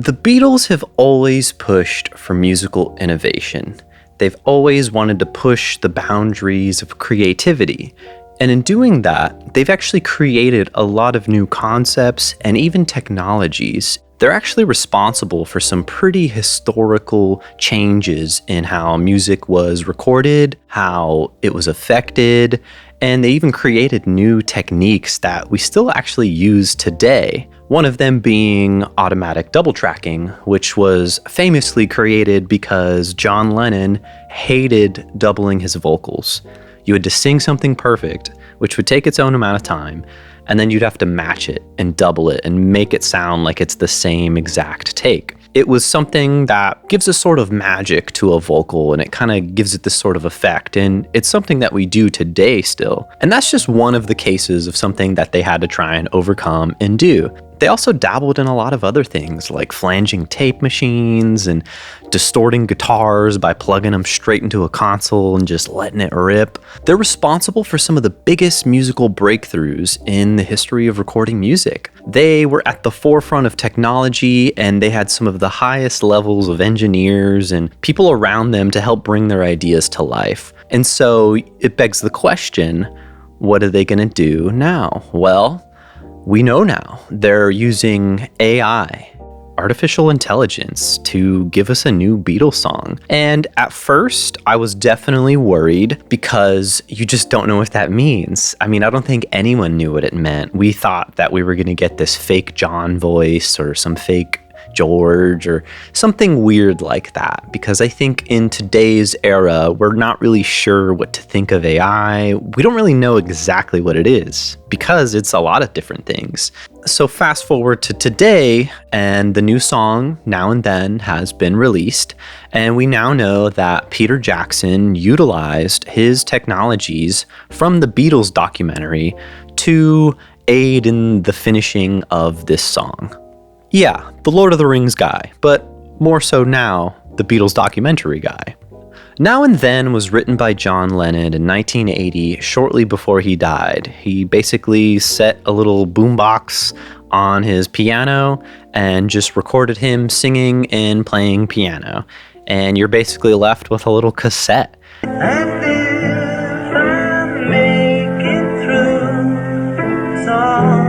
The Beatles have always pushed for musical innovation. They've always wanted to push the boundaries of creativity. And in doing that, they've actually created a lot of new concepts and even technologies. They're actually responsible for some pretty historical changes in how music was recorded, how it was affected, and they even created new techniques that we still actually use today. One of them being automatic double tracking, which was famously created because John Lennon hated doubling his vocals. You had to sing something perfect, which would take its own amount of time, and then you'd have to match it and double it and make it sound like it's the same exact take. It was something that gives a sort of magic to a vocal, and it kind of gives it this sort of effect, and it's something that we do today still. And that's just one of the cases of something that they had to try and overcome and do. They also dabbled in a lot of other things like flanging tape machines and distorting guitars by plugging them straight into a console and just letting it rip. They're responsible for some of the biggest musical breakthroughs in the history of recording music. They were at the forefront of technology, and they had some of the highest levels of engineers and people around them to help bring their ideas to life. And so it begs the question, what are they going to do now? Well, we know now. They're using AI, artificial intelligence, to give us a new Beatles song. And at first, I was definitely worried because you just don't know what that means. I mean, I don't think anyone knew what it meant. We thought that we were going to get this fake John voice or some fake George or something weird like that, because I think in today's era, we're not really sure what to think of AI. We don't really know exactly what it is because it's a lot of different things. So fast forward to today, and the new song Now and Then has been released, and we now know that Peter Jackson utilized his technologies from the Beatles documentary to aid in the finishing of this song. Yeah, the Lord of the Rings guy, but more so now, the Beatles documentary guy. Now and Then was written by John Lennon in 1980, shortly before he died. He basically set a little boombox on his piano and just recorded him singing and playing piano. And you're basically left with a little cassette. And if I'm making through, so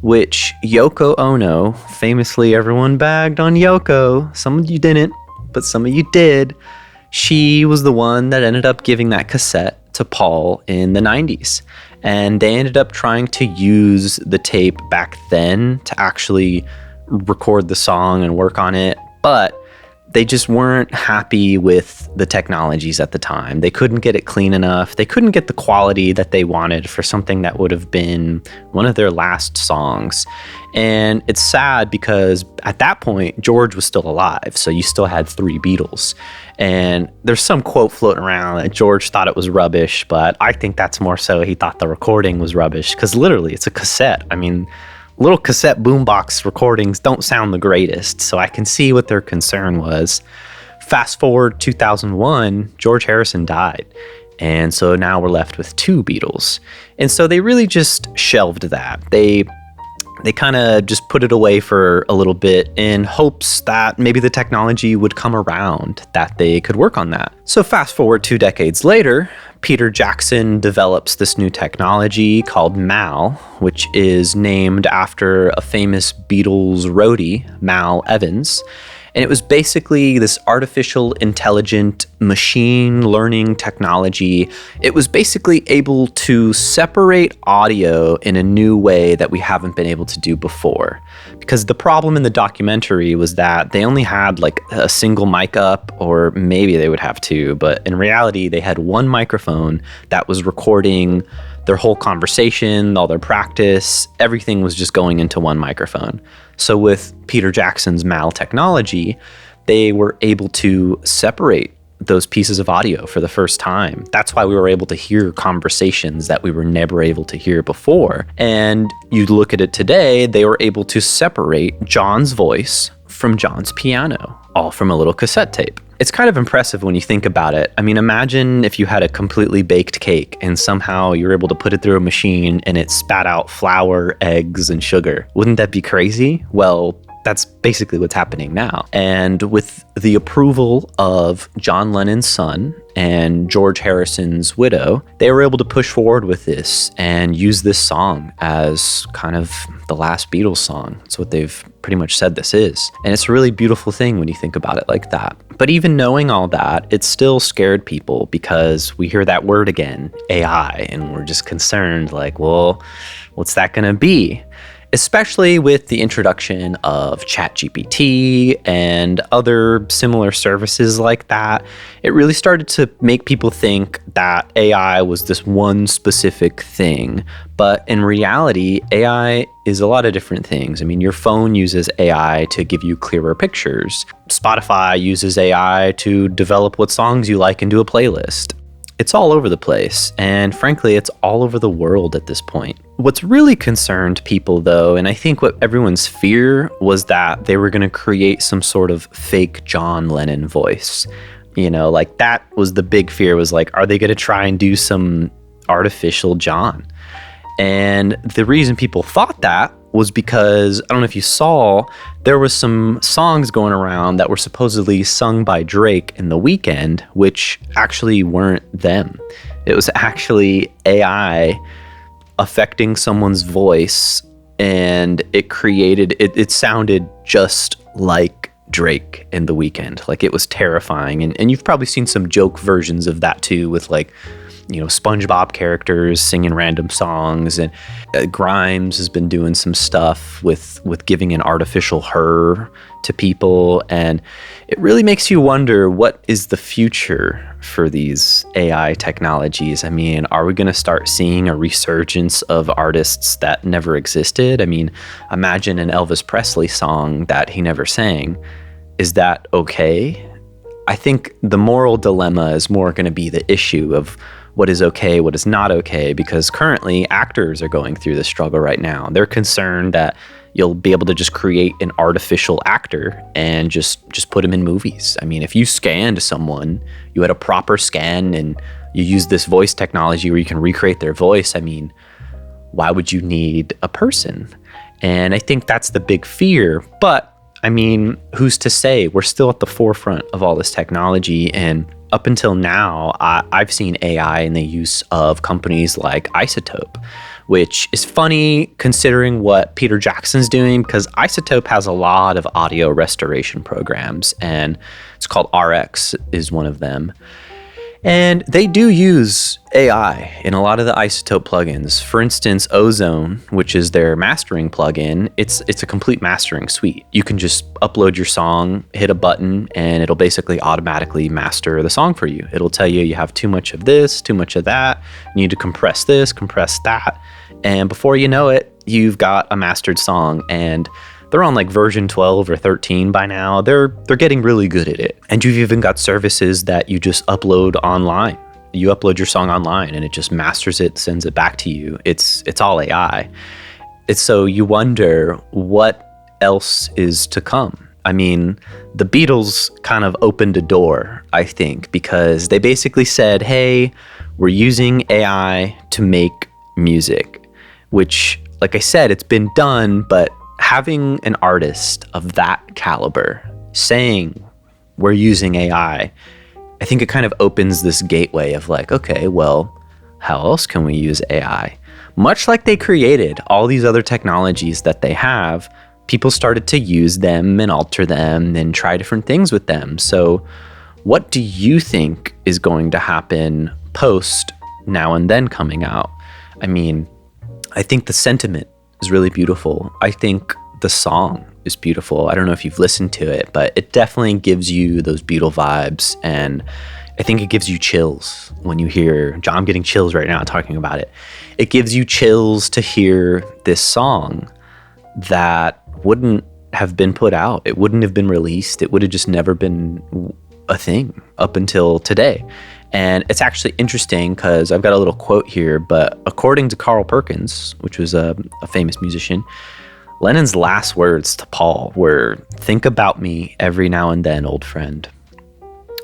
which Yoko Ono, famously everyone bagged on Yoko, some of you didn't, but some of you did. She was the one that ended up giving that cassette to Paul in the 90s. And they ended up trying to use the tape back then to actually record the song and work on it, but they just weren't happy with the technologies at the time. They couldn't get it clean enough. They couldn't get the quality that they wanted for something that would have been one of their last songs. And it's sad because at that point, George was still alive. So you still had 3 Beatles. And there's some quote floating around that George thought it was rubbish, but I think that's more so he thought the recording was rubbish, because literally it's a cassette. I mean, little cassette boombox recordings don't sound the greatest, so I can see what their concern was. Fast forward 2001, George Harrison died, and so now we're left with 2 Beatles. And so they really just shelved that. They kind of just put it away for a little bit in hopes that maybe the technology would come around, that they could work on that. So fast forward 2 decades later, Peter Jackson develops this new technology called Mal, which is named after a famous Beatles roadie, Mal Evans. And it was basically this artificial intelligent machine learning technology. It was basically able to separate audio in a new way that we haven't been able to do before. Because the problem in the documentary was that they only had like a single mic up, or maybe they would have 2, but in reality, they had 1 microphone that was recording their whole conversation, all their practice, everything was just going into 1 microphone. So with Peter Jackson's Mal technology, they were able to separate those pieces of audio for the first time. That's why we were able to hear conversations that we were never able to hear before. And you look at it today, they were able to separate John's voice from John's piano, all from a little cassette tape. It's kind of impressive when you think about it. I mean, imagine if you had a completely baked cake and somehow you're able to put it through a machine and it spat out flour, eggs, and sugar. Wouldn't that be crazy? Well, that's basically what's happening now. And with the approval of John Lennon's son and George Harrison's widow, they were able to push forward with this and use this song as kind of the last Beatles song. It's what they've pretty much said this is. And it's a really beautiful thing when you think about it like that. But even knowing all that, it still scared people because we hear that word again, AI, and we're just concerned like, well, what's that gonna be? Especially with the introduction of ChatGPT and other similar services like that, it really started to make people think that AI was this one specific thing. But in reality, AI is a lot of different things. I mean, your phone uses AI to give you clearer pictures. Spotify uses AI to develop what songs you like into a playlist. It's all over the place, and frankly, it's all over the world at this point. What's really concerned people, though, and I think what everyone's fear was that they were going to create some sort of fake John Lennon voice. You know, like that was the big fear, was like, are they going to try and do some artificial John? And the reason people thought that was because, I don't know if you saw, there was some songs going around that were supposedly sung by Drake in The Weeknd, which actually weren't them. It was actually AI affecting someone's voice, and it sounded just like Drake in The Weeknd. Like, it was terrifying. And you've probably seen some joke versions of that too, with like, you know, SpongeBob characters singing random songs, and Grimes has been doing some stuff with giving an artificial her to people, and it really makes you wonder, what is the future for these AI technologies? I mean, are we going to start seeing a resurgence of artists that never existed? I mean, imagine an Elvis Presley song that he never sang. Is that okay? I think the moral dilemma is more going to be the issue of what is okay, what is not okay, because currently actors are going through this struggle right now. They're concerned that you'll be able to just create an artificial actor and just put him in movies. I mean, if you scanned someone, you had a proper scan, and you use this voice technology where you can recreate their voice, I mean, why would you need a person? And I think that's the big fear. But I mean, who's to say? We're still at the forefront of all this technology, and up until now, I've seen AI in the use of companies like Isotope, which is funny considering what Peter Jackson's doing, because Isotope has a lot of audio restoration programs, and it's called RX is one of them. And they do use AI in a lot of the Isotope plugins. For instance, Ozone, which is their mastering plugin, it's a complete mastering suite. You can just upload your song, hit a button, and it'll basically automatically master the song for you. It'll tell you have too much of this, too much of that, you need to compress this, compress that, and before you know it, you've got a mastered song. And they're on like version 12 or 13 by now. They're getting really good at it. And you've even got services that you just upload online. You upload your song online and it just masters it, sends it back to you. It's all AI. So you wonder what else is to come. I mean, the Beatles kind of opened a door, I think, because they basically said, hey, we're using AI to make music, which, like I said, it's been done, but having an artist of that caliber saying we're using AI, I think it kind of opens this gateway of like, okay, well, how else can we use AI? Much like they created all these other technologies that they have, people started to use them and alter them and try different things with them. So what do you think is going to happen post Now and Then coming out? I mean, I think the sentiment is really beautiful. I think the song is beautiful. I don't know if you've listened to it, but it definitely gives you those Beatle vibes, and I think it gives you chills when you hear, John, I'm getting chills right now talking about it. It gives you chills to hear this song that wouldn't have been put out. It wouldn't have been released. It would have just never been a thing up until today. And it's actually interesting because I've got a little quote here, but according to Carl Perkins, which was a famous musician, Lennon's last words to Paul were, "Think about me every now and then, old friend."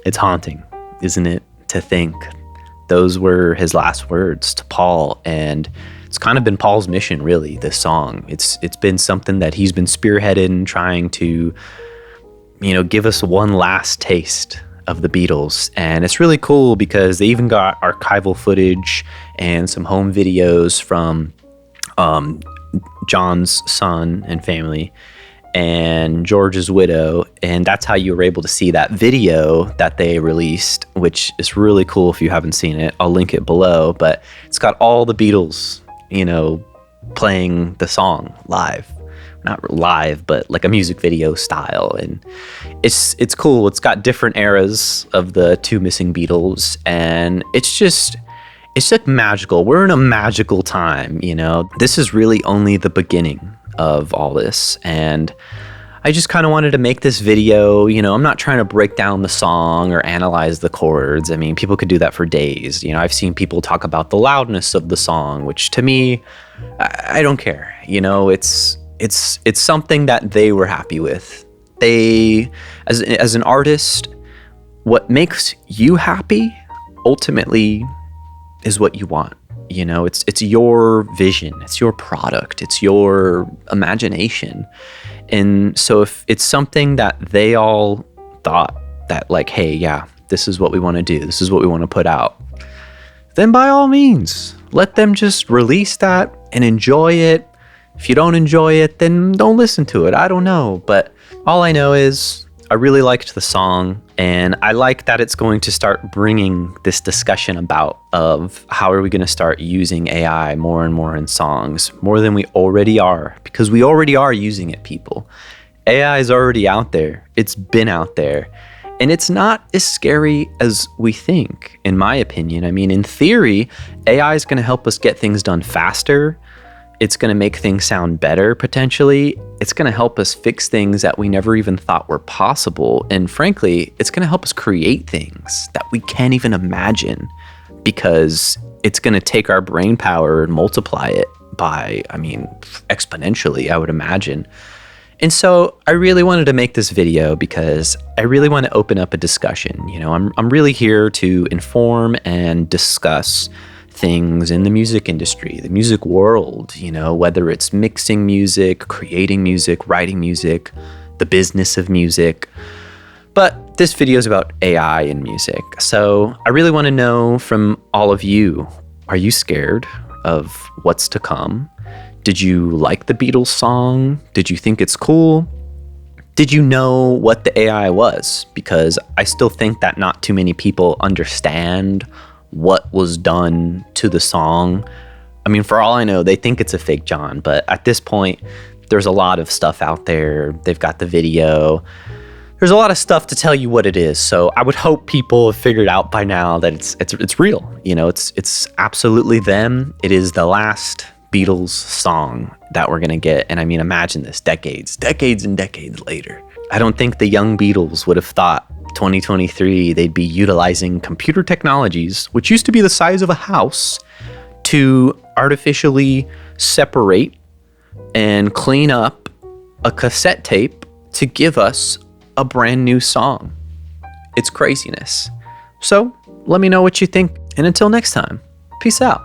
It's haunting, isn't it, to think those were his last words to Paul, and it's kind of been Paul's mission, really, this song. It's been something that he's been spearheading, trying to, give us one last taste of the Beatles. And it's really cool because they even got archival footage and some home videos from John's son and family and George's widow, and that's how you were able to see that video that they released, which is really cool. If you haven't seen it, I'll link it below, but it's got all the Beatles, playing the song live. Not live, but like a music video style, and it's cool. It's got different eras of the two missing Beatles, and it's like magical. We're in a magical time, This is really only the beginning of all this, and I just kind of wanted to make this video. I'm not trying to break down the song or analyze the chords. I mean, people could do that for days. I've seen people talk about the loudness of the song, which to me, I don't care. It's something that they were happy with. They, as an artist, what makes you happy ultimately is what you want. It's your vision, it's your product, it's your imagination. And so if it's something that they all thought that, like, hey, yeah, this is what we want to do, this is what we want to put out, then by all means, let them just release that and enjoy it. If you don't enjoy it, then don't listen to it. I don't know. But all I know is I really liked the song, and I like that it's going to start bringing this discussion about of how are we going to start using AI more and more in songs, more than we already are, because we already are using it, people. AI is already out there. It's been out there, and it's not as scary as we think, in my opinion. I mean, in theory, AI is going to help us get things done faster. It's going to make things sound better, potentially. It's going to help us fix things that we never even thought were possible. And frankly, it's going to help us create things that we can't even imagine, because it's going to take our brain power and multiply it by, exponentially, I would imagine. And so I really wanted to make this video because I really want to open up a discussion. I'm really here to inform and discuss things in the music industry, the music world, whether it's mixing music, creating music, writing music, the business of music. But this video is about AI in music. So I really want to know from all of you, are you scared of what's to come? Did you like the Beatles song? Did you think it's cool? Did you know what the AI was? Because I still think that not too many people understand what was done to the song. For all I know, they think it's a fake John, but at this point, there's a lot of stuff out there. They've got the video. There's a lot of stuff to tell you what it is. So I would hope people have figured out by now that it's real. It's absolutely them. It is the last Beatles song that we're gonna get. And imagine this, decades and decades later. I don't think the young Beatles would have thought 2023 they'd be utilizing computer technologies, which used to be the size of a house, to artificially separate and clean up a cassette tape to give us a brand new song. It's craziness. So let me know what you think, and until next time, peace out.